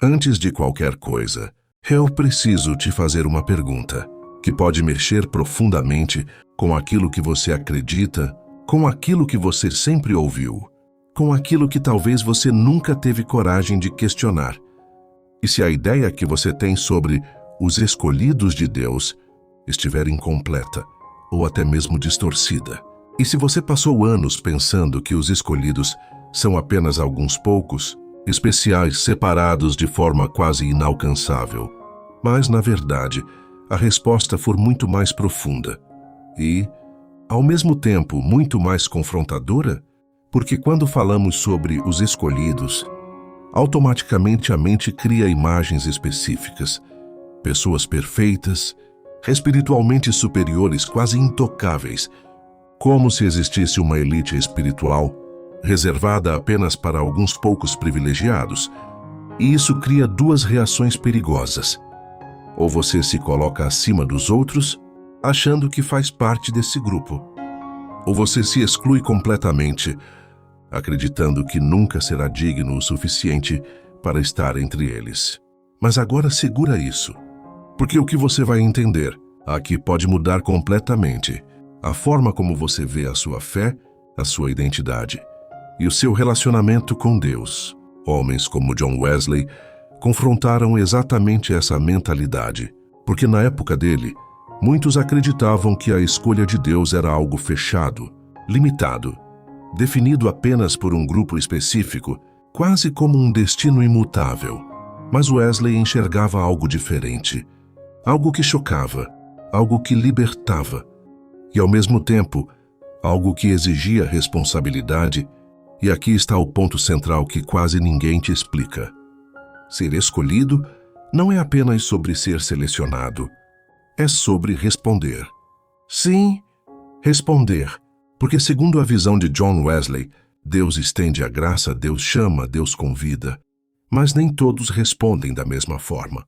Antes de qualquer coisa, eu preciso te fazer uma pergunta que pode mexer profundamente com aquilo que você acredita, com aquilo que você sempre ouviu, com aquilo que talvez você nunca teve coragem de questionar. E se a ideia que você tem sobre os escolhidos de Deus estiver incompleta ou até mesmo distorcida? E se você passou anos pensando que os escolhidos são apenas alguns poucos, especiais separados de forma quase inalcançável, mas, na verdade, a resposta for muito mais profunda e, ao mesmo tempo, muito mais confrontadora? Porque quando falamos sobre os escolhidos, automaticamente a mente cria imagens específicas, pessoas perfeitas, espiritualmente superiores, quase intocáveis, como se existisse uma elite espiritual reservada apenas para alguns poucos privilegiados. E isso cria duas reações perigosas. Ou você se coloca acima dos outros, achando que faz parte desse grupo, ou você se exclui completamente, acreditando que nunca será digno o suficiente para estar entre eles. Mas agora segura isso, porque o que você vai entender aqui pode mudar completamente a forma como você vê a sua fé, a sua identidade e o seu relacionamento com Deus. Homens como John Wesley confrontaram exatamente essa mentalidade, porque na época dele, muitos acreditavam que a escolha de Deus era algo fechado, limitado, definido apenas por um grupo específico, quase como um destino imutável. Mas Wesley enxergava algo diferente, algo que chocava, algo que libertava, e ao mesmo tempo, algo que exigia responsabilidade. E aqui está o ponto central que quase ninguém te explica. Ser escolhido não é apenas sobre ser selecionado, é sobre responder. Sim, responder, porque segundo a visão de John Wesley, Deus estende a graça, Deus chama, Deus convida, mas nem todos respondem da mesma forma.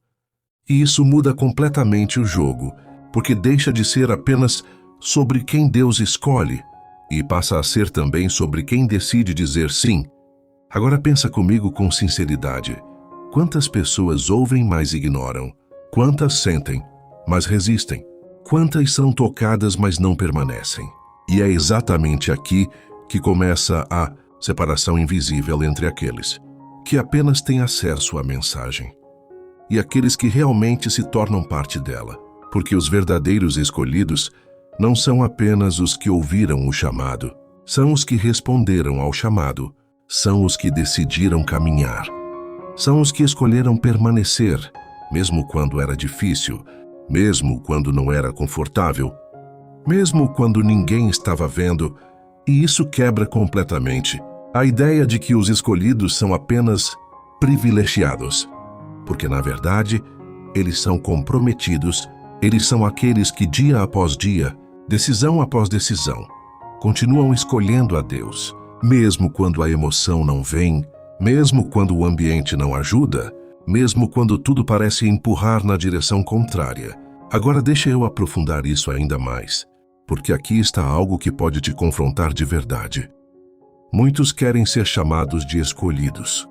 E isso muda completamente o jogo, porque deixa de ser apenas sobre quem Deus escolhe, e passa a ser também sobre quem decide dizer sim. Agora pensa comigo com sinceridade. Quantas pessoas ouvem, mas ignoram? Quantas sentem, mas resistem? Quantas são tocadas, mas não permanecem? E é exatamente aqui que começa a separação invisível entre aqueles que apenas têm acesso à mensagem e aqueles que realmente se tornam parte dela. Porque os verdadeiros escolhidos não são apenas os que ouviram o chamado, são os que responderam ao chamado, são os que decidiram caminhar, são os que escolheram permanecer, mesmo quando era difícil, mesmo quando não era confortável, mesmo quando ninguém estava vendo, e isso quebra completamente a ideia de que os escolhidos são apenas privilegiados, porque na verdade eles são comprometidos, eles são aqueles que dia após dia, decisão após decisão, continuam escolhendo a Deus, mesmo quando a emoção não vem, mesmo quando o ambiente não ajuda, mesmo quando tudo parece empurrar na direção contrária. Agora deixa eu aprofundar isso ainda mais, porque aqui está algo que pode te confrontar de verdade. Muitos querem ser chamados de escolhidos,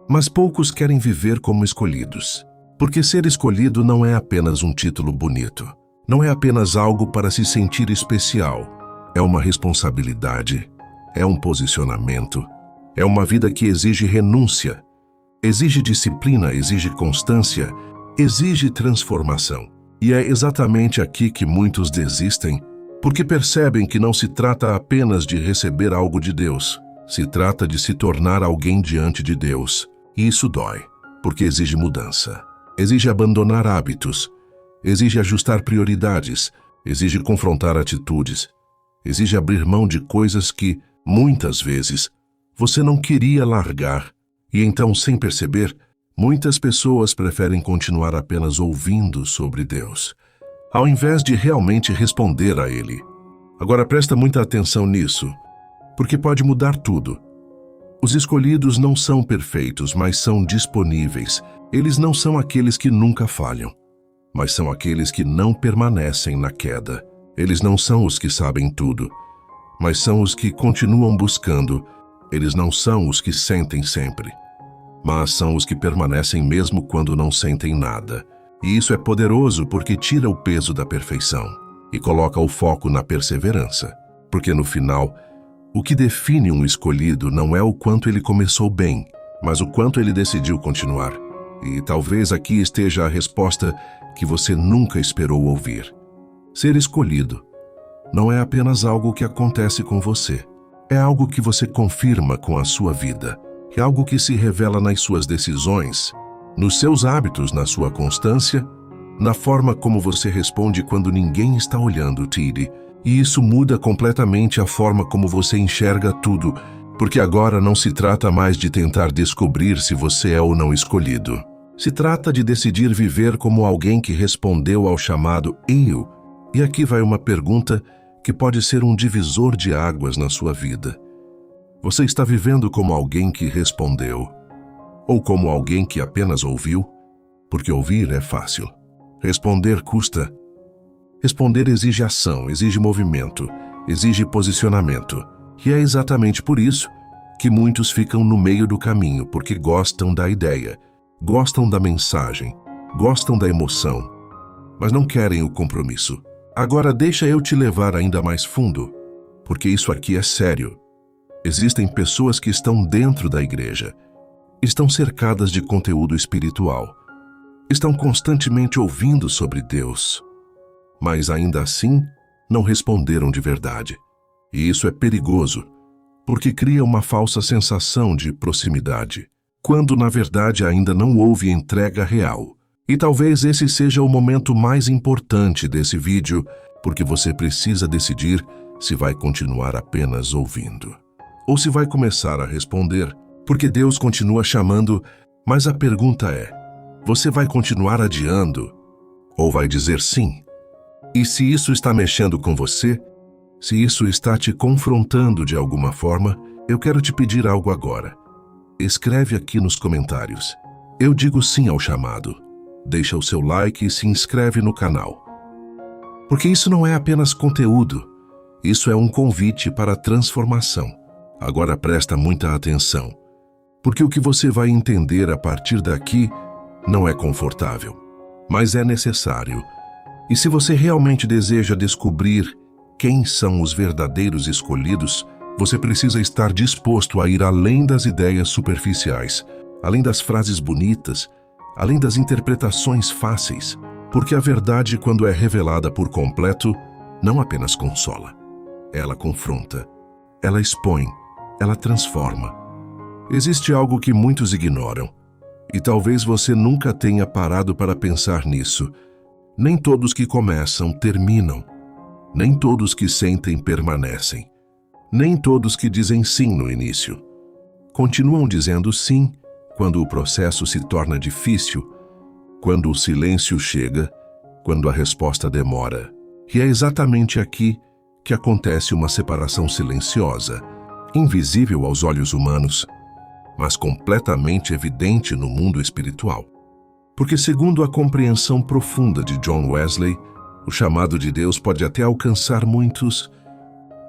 mas poucos querem viver como escolhidos, porque ser escolhido não é apenas um título bonito. Não é apenas algo para se sentir especial, é uma responsabilidade, é um posicionamento, é uma vida que exige renúncia, exige disciplina, exige constância, exige transformação. E é exatamente aqui que muitos desistem, porque percebem que não se trata apenas de receber algo de Deus, se trata de se tornar alguém diante de Deus. E isso dói, porque exige mudança, exige abandonar hábitos, exige ajustar prioridades, exige confrontar atitudes, exige abrir mão de coisas que, muitas vezes, você não queria largar. E então, sem perceber, muitas pessoas preferem continuar apenas ouvindo sobre Deus, ao invés de realmente responder a Ele. Agora presta muita atenção nisso, porque pode mudar tudo. Os escolhidos não são perfeitos, mas são disponíveis. Eles não são aqueles que nunca falham, mas são aqueles que não permanecem na queda. Eles não são os que sabem tudo, mas são os que continuam buscando. Eles não são os que sentem sempre, mas são os que permanecem mesmo quando não sentem nada. E isso é poderoso porque tira o peso da perfeição e coloca o foco na perseverança. Porque no final, o que define um escolhido não é o quanto ele começou bem, mas o quanto ele decidiu continuar. E talvez aqui esteja a resposta que você nunca esperou ouvir. Ser escolhido não é apenas algo que acontece com você. É algo que você confirma com a sua vida. É algo que se revela nas suas decisões, nos seus hábitos, na sua constância, na forma como você responde quando ninguém está olhando, Tiri. E isso muda completamente a forma como você enxerga tudo, porque agora não se trata mais de tentar descobrir se você é ou não escolhido. Se trata de decidir viver como alguém que respondeu ao chamado eu. E aqui vai uma pergunta que pode ser um divisor de águas na sua vida. Você está vivendo como alguém que respondeu? Ou como alguém que apenas ouviu? Porque ouvir é fácil. Responder custa. Responder exige ação, exige movimento, exige posicionamento. E é exatamente por isso que muitos ficam no meio do caminho, porque gostam da ideia, gostam da mensagem, gostam da emoção, mas não querem o compromisso. Agora deixa eu te levar ainda mais fundo, porque isso aqui é sério. Existem pessoas que estão dentro da igreja, estão cercadas de conteúdo espiritual, estão constantemente ouvindo sobre Deus, mas ainda assim não responderam de verdade. E isso é perigoso, porque cria uma falsa sensação de proximidade, quando na verdade ainda não houve entrega real. E talvez esse seja o momento mais importante desse vídeo, porque você precisa decidir se vai continuar apenas ouvindo, ou se vai começar a responder, porque Deus continua chamando, mas a pergunta é, você vai continuar adiando, ou vai dizer sim? E se isso está mexendo com você, se isso está te confrontando de alguma forma, eu quero te pedir algo agora. Escreve aqui nos comentários. Eu digo sim ao chamado. Deixa o seu like e se inscreve no canal. Porque isso não é apenas conteúdo. Isso é um convite para a transformação. Agora presta muita atenção. Porque o que você vai entender a partir daqui não é confortável, mas é necessário. E se você realmente deseja descobrir quem são os verdadeiros escolhidos, você precisa estar disposto a ir além das ideias superficiais, além das frases bonitas, além das interpretações fáceis, porque a verdade, quando é revelada por completo, não apenas consola. Ela confronta, ela expõe, ela transforma. Existe algo que muitos ignoram, e talvez você nunca tenha parado para pensar nisso. Nem todos que começam terminam. Nem todos que sentem permanecem. Nem todos que dizem sim no início. Continuam dizendo sim quando o processo se torna difícil, quando o silêncio chega, quando a resposta demora. E é exatamente aqui que acontece uma separação silenciosa, invisível aos olhos humanos, mas completamente evidente no mundo espiritual. Porque, segundo a compreensão profunda de John Wesley, o chamado de Deus pode até alcançar muitos,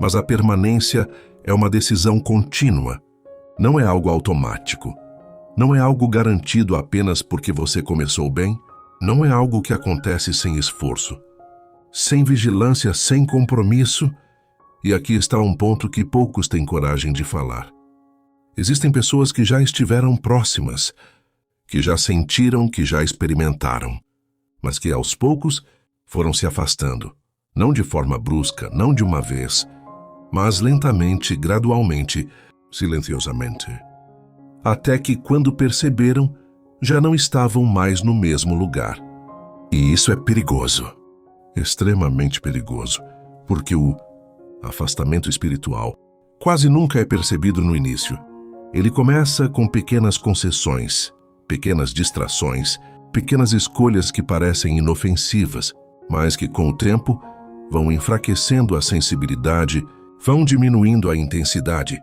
mas a permanência é uma decisão contínua, não é algo automático. Não é algo garantido apenas porque você começou bem, não é algo que acontece sem esforço, sem vigilância, sem compromisso, e aqui está um ponto que poucos têm coragem de falar. Existem pessoas que já estiveram próximas, que já sentiram, que já experimentaram, mas que aos poucos foram se afastando, não de forma brusca, não de uma vez, mas lentamente, gradualmente, silenciosamente. Até que, quando perceberam, já não estavam mais no mesmo lugar. E isso é perigoso, extremamente perigoso, porque o afastamento espiritual quase nunca é percebido no início. Ele começa com pequenas concessões, pequenas distrações, pequenas escolhas que parecem inofensivas, mas que com o tempo vão enfraquecendo a sensibilidade, vão diminuindo a intensidade,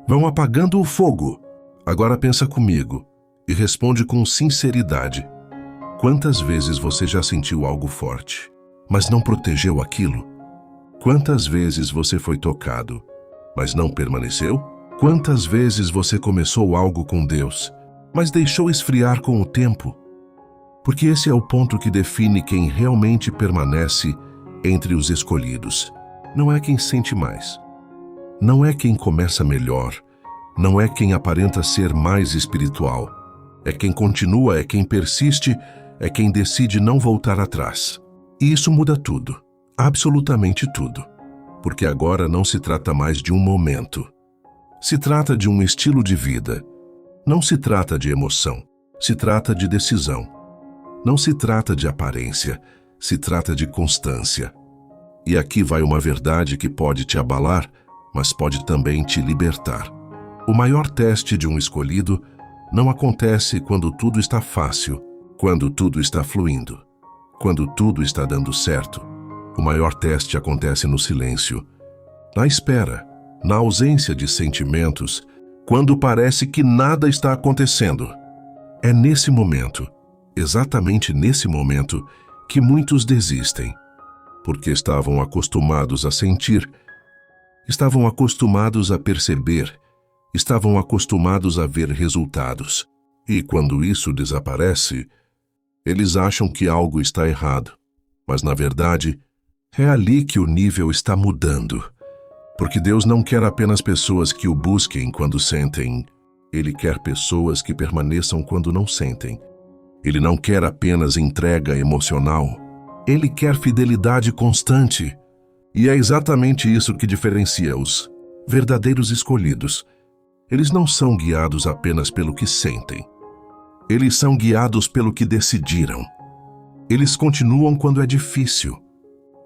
vão apagando o fogo. Agora pensa comigo e responde com sinceridade. Quantas vezes você já sentiu algo forte, mas não protegeu aquilo? Quantas vezes você foi tocado, mas não permaneceu? Quantas vezes você começou algo com Deus, mas deixou esfriar com o tempo. Porque esse é o ponto que define quem realmente permanece entre os escolhidos. Não é quem sente mais. Não é quem começa melhor. Não é quem aparenta ser mais espiritual. É quem continua, é quem persiste, é quem decide não voltar atrás. E isso muda tudo. Absolutamente tudo. Porque agora não se trata mais de um momento. Se trata de um estilo de vida. Não se trata de emoção. Se trata de decisão. Não se trata de aparência. Se trata de constância. E aqui vai uma verdade que pode te abalar, mas pode também te libertar. O maior teste de um escolhido não acontece quando tudo está fácil, quando tudo está fluindo, quando tudo está dando certo. O maior teste acontece no silêncio, na espera, na ausência de sentimentos, quando parece que nada está acontecendo. É nesse momento, exatamente nesse momento, que muitos desistem, porque estavam acostumados a sentir, estavam acostumados a perceber, estavam acostumados a ver resultados. E quando isso desaparece, eles acham que algo está errado. Mas, na verdade, é ali que o nível está mudando. Porque Deus não quer apenas pessoas que o busquem quando sentem. Ele quer pessoas que permaneçam quando não sentem. Ele não quer apenas entrega emocional. Ele quer fidelidade constante. E é exatamente isso que diferencia os verdadeiros escolhidos. Eles não são guiados apenas pelo que sentem. Eles são guiados pelo que decidiram. Eles continuam quando é difícil.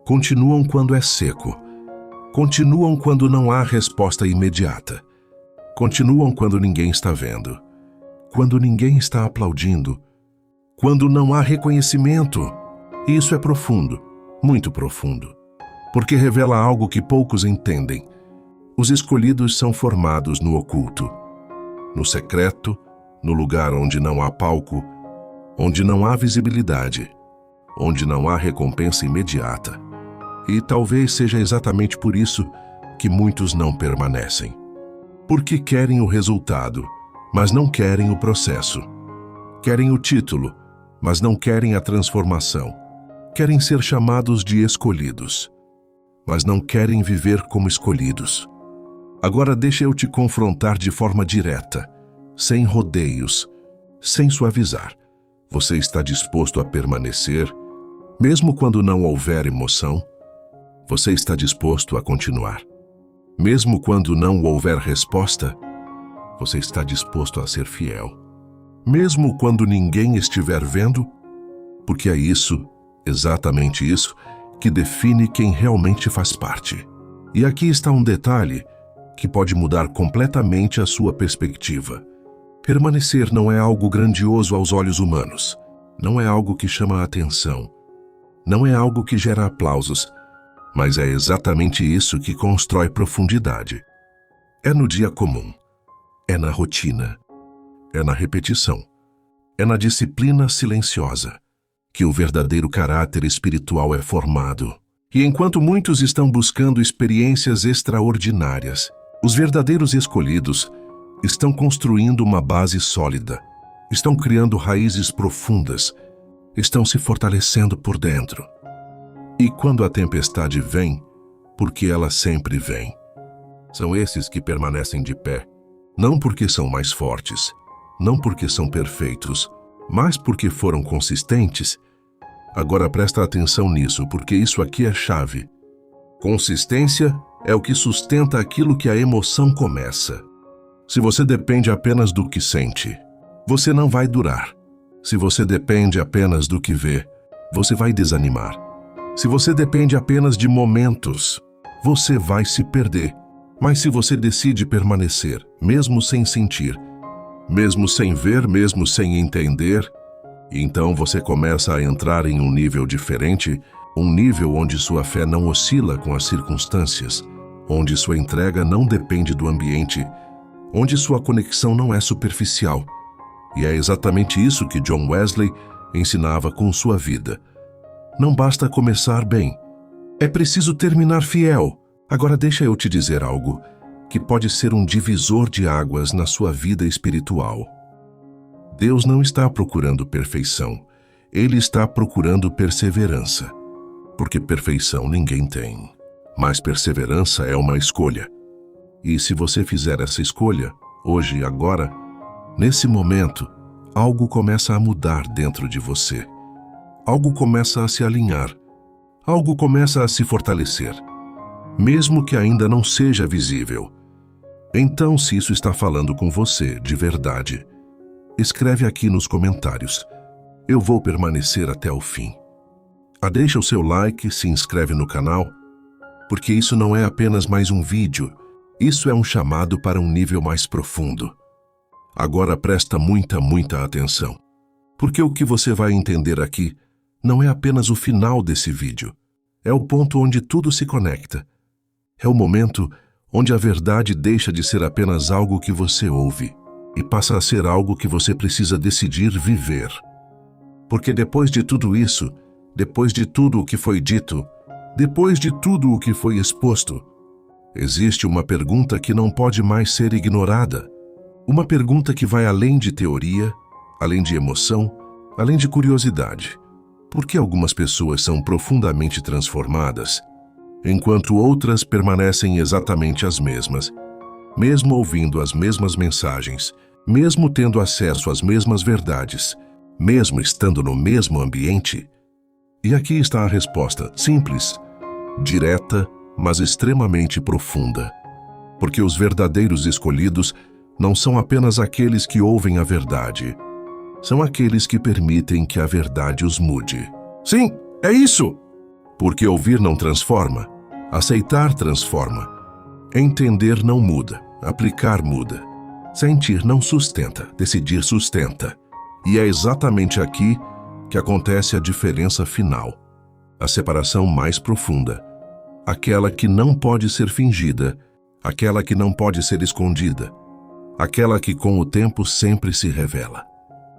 Continuam quando é seco. Continuam quando não há resposta imediata. Continuam quando ninguém está vendo. Quando ninguém está aplaudindo. Quando não há reconhecimento. E isso é profundo, muito profundo. Porque revela algo que poucos entendem. Os escolhidos são formados no oculto, no secreto, no lugar onde não há palco, onde não há visibilidade, onde não há recompensa imediata. E talvez seja exatamente por isso que muitos não permanecem. Porque querem o resultado, mas não querem o processo. Querem o título, mas não querem a transformação. Querem ser chamados de escolhidos, mas não querem viver como escolhidos. Agora deixa eu te confrontar de forma direta, sem rodeios, sem suavizar. Você está disposto a permanecer, mesmo quando não houver emoção? Você está disposto a continuar? Mesmo quando não houver resposta? Você está disposto a ser fiel? Mesmo quando ninguém estiver vendo? Porque é isso, exatamente isso, que define quem realmente faz parte. E aqui está um detalhe que pode mudar completamente a sua perspectiva. Permanecer não é algo grandioso aos olhos humanos. Não é algo que chama a atenção. Não é algo que gera aplausos. Mas é exatamente isso que constrói profundidade. É no dia comum. É na rotina. É na repetição. É na disciplina silenciosa que o verdadeiro caráter espiritual é formado. E enquanto muitos estão buscando experiências extraordinárias, os verdadeiros escolhidos estão construindo uma base sólida, estão criando raízes profundas, estão se fortalecendo por dentro. E quando a tempestade vem, porque ela sempre vem, são esses que permanecem de pé, não porque são mais fortes, não porque são perfeitos, mas porque foram consistentes. Agora presta atenção nisso, porque isso aqui é chave. Consistência é o que sustenta aquilo que a emoção começa. Se você depende apenas do que sente, você não vai durar. Se você depende apenas do que vê, você vai desanimar. Se você depende apenas de momentos, você vai se perder. Mas se você decide permanecer, mesmo sem sentir, mesmo sem ver, mesmo sem entender, então você começa a entrar em um nível diferente, um nível onde sua fé não oscila com as circunstâncias, onde sua entrega não depende do ambiente, onde sua conexão não é superficial. E é exatamente isso que John Wesley ensinava com sua vida. Não basta começar bem, é preciso terminar fiel. Agora deixa eu te dizer algo que pode ser um divisor de águas na sua vida espiritual. Deus não está procurando perfeição. Ele está procurando perseverança. Porque perfeição ninguém tem. Mas perseverança é uma escolha. E se você fizer essa escolha, hoje e agora, nesse momento, algo começa a mudar dentro de você. Algo começa a se alinhar. Algo começa a se fortalecer. Mesmo que ainda não seja visível. Então, se isso está falando com você de verdade, escreve aqui nos comentários. Eu vou permanecer até o fim. Deixa o seu like, se inscreve no canal, porque isso não é apenas mais um vídeo, isso é um chamado para um nível mais profundo. Agora presta muita atenção, porque o que você vai entender aqui não é apenas o final desse vídeo, é o ponto onde tudo se conecta. É o momento onde a verdade deixa de ser apenas algo que você ouve e passa a ser algo que você precisa decidir viver. Porque depois de tudo isso, depois de tudo o que foi dito, depois de tudo o que foi exposto, existe uma pergunta que não pode mais ser ignorada. Uma pergunta que vai além de teoria, além de emoção, além de curiosidade. Por que algumas pessoas são profundamente transformadas, enquanto outras permanecem exatamente as mesmas, mesmo ouvindo as mesmas mensagens, mesmo tendo acesso às mesmas verdades, mesmo estando no mesmo ambiente? E aqui está a resposta, simples, direta, mas extremamente profunda. Porque os verdadeiros escolhidos não são apenas aqueles que ouvem a verdade, são aqueles que permitem que a verdade os mude. Sim, é isso! Porque ouvir não transforma, aceitar transforma, entender não muda, aplicar muda, sentir não sustenta, decidir sustenta. E é exatamente aqui que acontece a diferença final, a separação mais profunda, aquela que não pode ser fingida, aquela que não pode ser escondida, aquela que com o tempo sempre se revela.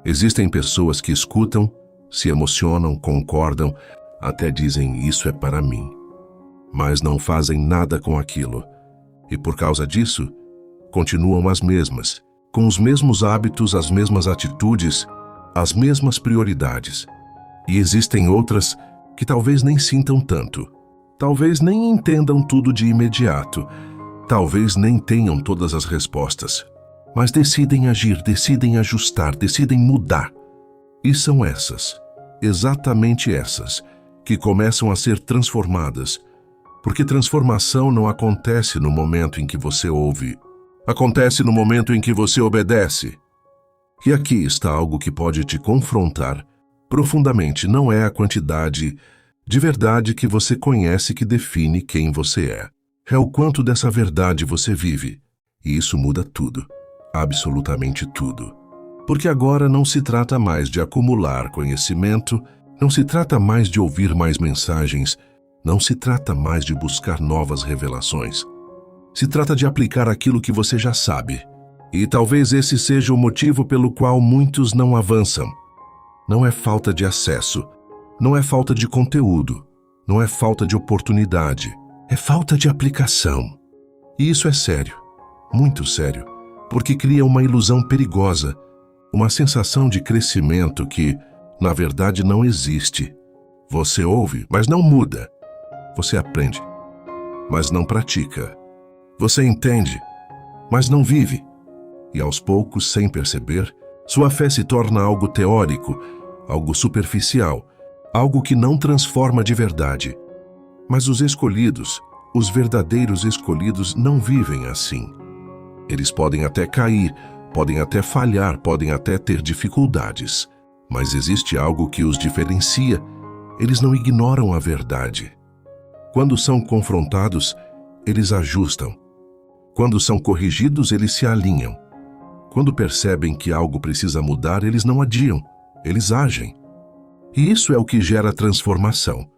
Existem pessoas que escutam, se emocionam, concordam, até dizem isso é para mim, mas não fazem nada com aquilo. E por causa disso, continuam as mesmas, com os mesmos hábitos, as mesmas atitudes, as mesmas prioridades. E existem outras que talvez nem sintam tanto, talvez nem entendam tudo de imediato, talvez nem tenham todas as respostas, mas decidem agir, decidem ajustar, decidem mudar. E são essas, exatamente essas, que começam a ser transformadas, porque transformação não acontece no momento em que você ouve, acontece no momento em que você obedece. E aqui está algo que pode te confrontar profundamente. Não é a quantidade de verdade que você conhece que define quem você é. É o quanto dessa verdade você vive. E isso muda tudo, absolutamente tudo. Porque agora não se trata mais de acumular conhecimento, não se trata mais de ouvir mais mensagens, não se trata mais de buscar novas revelações. Se trata de aplicar aquilo que você já sabe. E talvez esse seja o motivo pelo qual muitos não avançam. Não é falta de acesso, não é falta de conteúdo, não é falta de oportunidade, é falta de aplicação. E isso é sério, muito sério, porque cria uma ilusão perigosa, uma sensação de crescimento que, na verdade, não existe. Você ouve, mas não muda. Você aprende, mas não pratica. Você entende, mas não vive. E aos poucos, sem perceber, sua fé se torna algo teórico, algo superficial, algo que não transforma de verdade. Mas os escolhidos, os verdadeiros escolhidos, não vivem assim. Eles podem até cair, podem até falhar, podem até ter dificuldades, mas existe algo que os diferencia. Eles não ignoram a verdade. Quando são confrontados, eles ajustam. Quando são corrigidos, eles se alinham. Quando percebem que algo precisa mudar, eles não adiam, eles agem. E isso é o que gera transformação.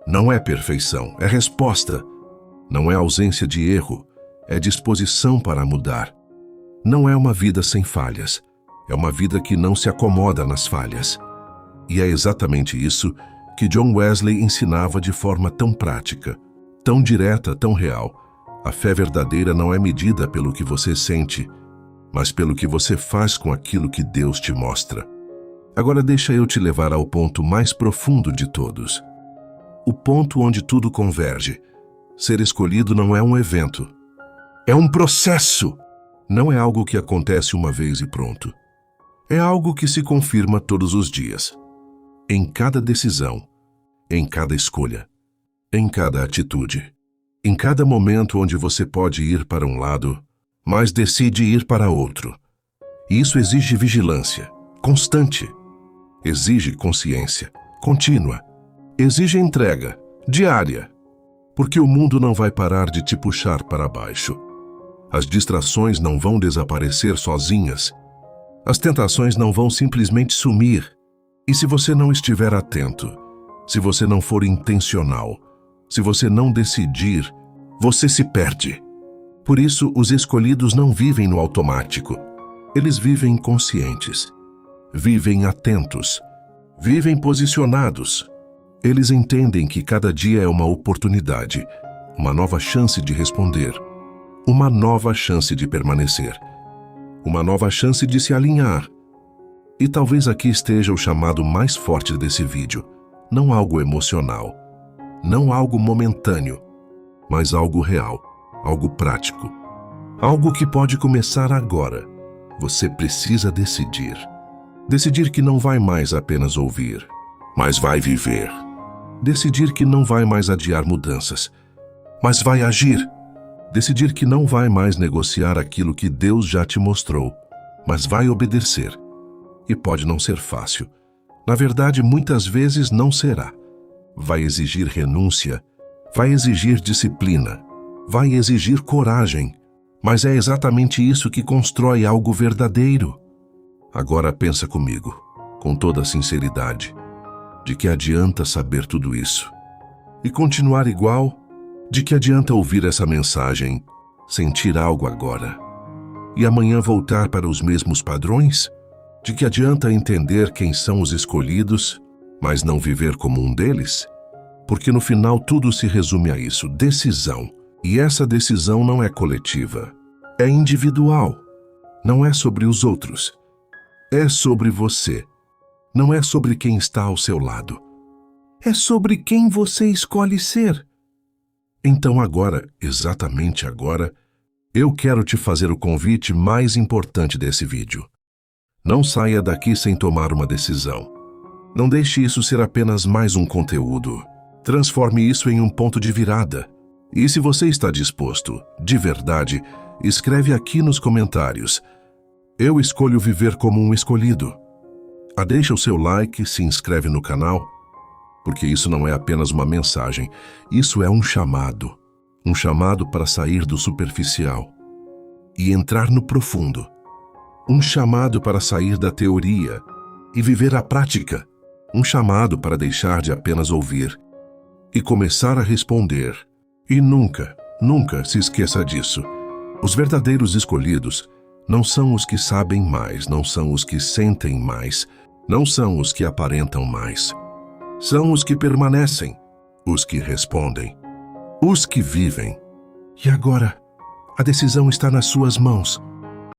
Não é perfeição, é resposta. Não é ausência de erro, é disposição para mudar. Não é uma vida sem falhas, é uma vida que não se acomoda nas falhas. E é exatamente isso que John Wesley ensinava de forma tão prática, tão direta, tão real. A fé verdadeira não é medida pelo que você sente, mas pelo que você faz com aquilo que Deus te mostra. Agora deixa eu te levar ao ponto mais profundo de todos. O ponto onde tudo converge. Ser escolhido não é um evento. É um processo. Não é algo que acontece uma vez e pronto. É algo que se confirma todos os dias. Em cada decisão, em cada escolha, em cada atitude, em cada momento onde você pode ir para um lado, mas decide ir para outro. Isso exige vigilância, constante. Exige consciência, contínua. Exige entrega, diária. Porque o mundo não vai parar de te puxar para baixo. As distrações não vão desaparecer sozinhas. As tentações não vão simplesmente sumir. E se você não estiver atento, se você não for intencional, se você não decidir, você se perde. Por isso, os escolhidos não vivem no automático. Eles vivem conscientes. Vivem atentos, vivem posicionados. Eles entendem que cada dia é uma oportunidade, uma nova chance de responder, uma nova chance de permanecer, uma nova chance de se alinhar. E talvez aqui esteja o chamado mais forte desse vídeo, não algo emocional, não algo momentâneo, mas algo real, algo prático, algo que pode começar agora. Você precisa decidir. Decidir que não vai mais apenas ouvir, mas vai viver. Decidir que não vai mais adiar mudanças, mas vai agir. Decidir que não vai mais negociar aquilo que Deus já te mostrou, mas vai obedecer. E pode não ser fácil. Na verdade, muitas vezes não será. Vai exigir renúncia, vai exigir disciplina, vai exigir coragem, mas é exatamente isso que constrói algo verdadeiro. Agora pensa comigo, com toda sinceridade, de que adianta saber tudo isso? E continuar igual? De que adianta ouvir essa mensagem, sentir algo agora, e amanhã voltar para os mesmos padrões? De que adianta entender quem são os escolhidos, mas não viver como um deles? Porque no final tudo se resume a isso, decisão. E essa decisão não é coletiva, é individual. Não é sobre os outros. É sobre você. Não é sobre quem está ao seu lado. É sobre quem você escolhe ser. Então agora, exatamente agora, eu quero te fazer o convite mais importante desse vídeo. Não saia daqui sem tomar uma decisão. Não deixe isso ser apenas mais um conteúdo. Transforme isso em um ponto de virada. E se você está disposto, de verdade, escreve aqui nos comentários: eu escolho viver como um escolhido. Deixa o seu like, se inscreve no canal, porque isso não é apenas uma mensagem, isso é um chamado para sair do superficial e entrar no profundo. Um chamado para sair da teoria e viver a prática. Um chamado para deixar de apenas ouvir e começar a responder. E nunca, nunca se esqueça disso. Os verdadeiros escolhidos não são os que sabem mais, não são os que sentem mais, não são os que aparentam mais. São os que permanecem, os que respondem, os que vivem. E agora, a decisão está nas suas mãos.